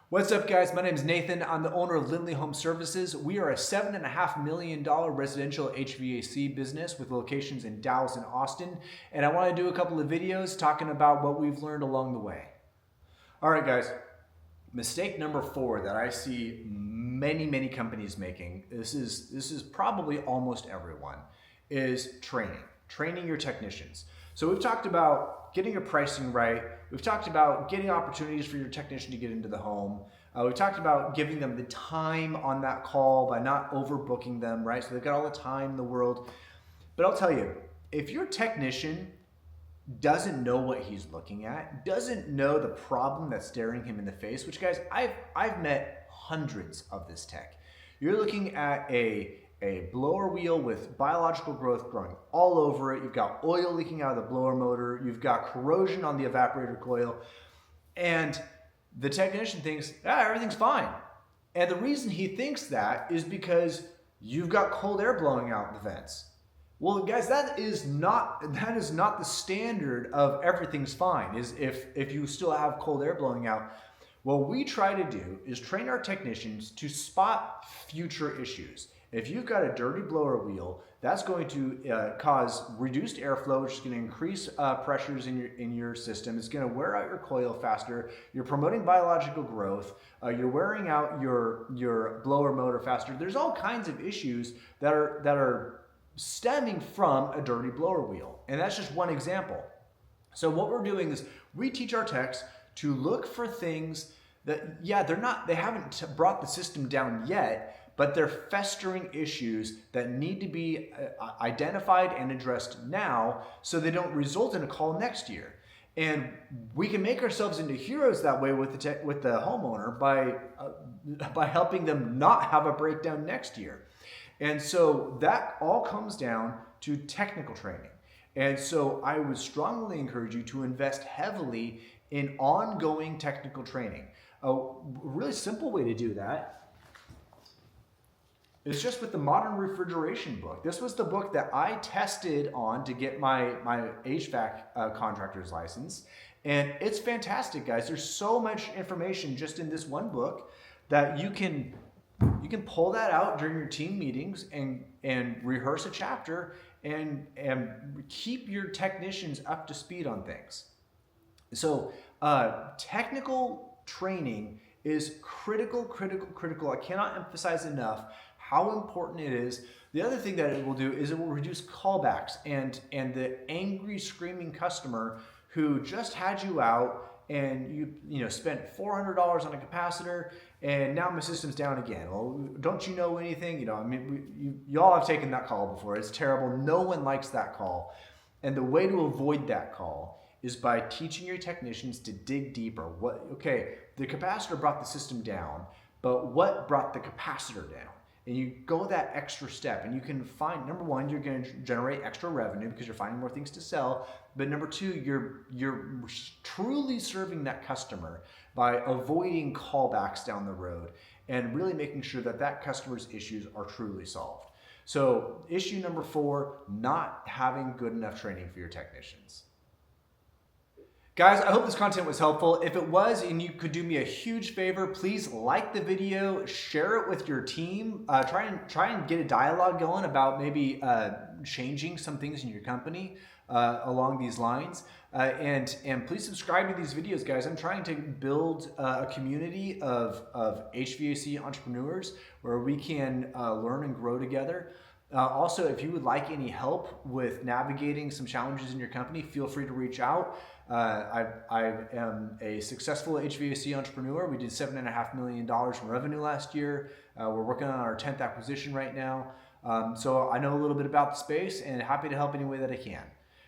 What's up, guys? My name is Nathan. I'm the owner of Lindley Home Services. We are a $7.5 million residential HVAC business with locations in Dallas and Austin. And I want to do a couple of videos talking about what we've learned along the way. All right, guys. Mistake number 4 that I see many companies making, this is probably almost everyone, is training your technicians. So we've talked about getting your pricing right. We've talked about getting opportunities for your technician to get into the home. We've talked about giving them the time on that call by not overbooking them, right? So they've got all the time in the world. But I'll tell you, if your technician doesn't know what he's looking at, doesn't know the problem that's staring him in the face, which, guys, I've met hundreds of this tech. You're looking at a blower wheel with biological growth growing all over it. You've got oil leaking out of the blower motor. You've got corrosion on the evaporator coil. And the technician thinks, everything's fine. And the reason he thinks that is because you've got cold air blowing out the vents. Well, guys, that is not the standard of everything's fine, is if you still have cold air blowing out. What we try to do is train our technicians to spot future issues. If you've got a dirty blower wheel, that's going to cause reduced airflow, which is going to increase pressures in your system. It's going to wear out your coil faster. You're promoting biological growth. You're wearing out your blower motor faster. There's all kinds of issues that are stemming from a dirty blower wheel, and that's just one example. So what we're doing is we teach our techs to look for things that, they haven't brought the system down yet, but they're festering issues that need to be identified and addressed now so they don't result in a call next year. And we can make ourselves into heroes that way with the homeowner by helping them not have a breakdown next year. And so that all comes down to technical training. And so I would strongly encourage you to invest heavily in ongoing technical training. A really simple way to do that is just with the Modern Refrigeration book. This was the book that I tested on to get my HVAC contractor's license. And it's fantastic, guys. There's so much information just in this one book that you can pull that out during your team meetings and rehearse a chapter and keep your technicians up to speed on things. So technical training is critical. I cannot emphasize enough how important it is. The other thing that it will do is it will reduce callbacks and the angry, screaming customer who just had you out and you spent $400 on a capacitor and now my system's down again. Well, don't you know anything? You all have taken that call before. It's terrible. No one likes that call. And the way to avoid that call is by teaching your technicians to dig deeper. The capacitor brought the system down, but what brought the capacitor down? And you go that extra step and you can find, number one, you're going to generate extra revenue because you're finding more things to sell. But number two, you're truly serving that customer by avoiding callbacks down the road and really making sure that customer's issues are truly solved. So issue number 4, not having good enough training for your technicians. Guys, I hope this content was helpful. If it was and you could do me a huge favor, please like the video, share it with your team, try and get a dialogue going about maybe changing some things in your company along these lines. And please subscribe to these videos, guys. I'm trying to build a community of HVAC entrepreneurs where we can learn and grow together. Also, if you would like any help with navigating some challenges in your company, feel free to reach out. I am a successful HVAC entrepreneur. We did $7.5 million in revenue last year. We're working on our 10th acquisition right now. So I know a little bit about the space and happy to help any way that I can.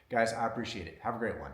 Guys, I appreciate it. Have a great one.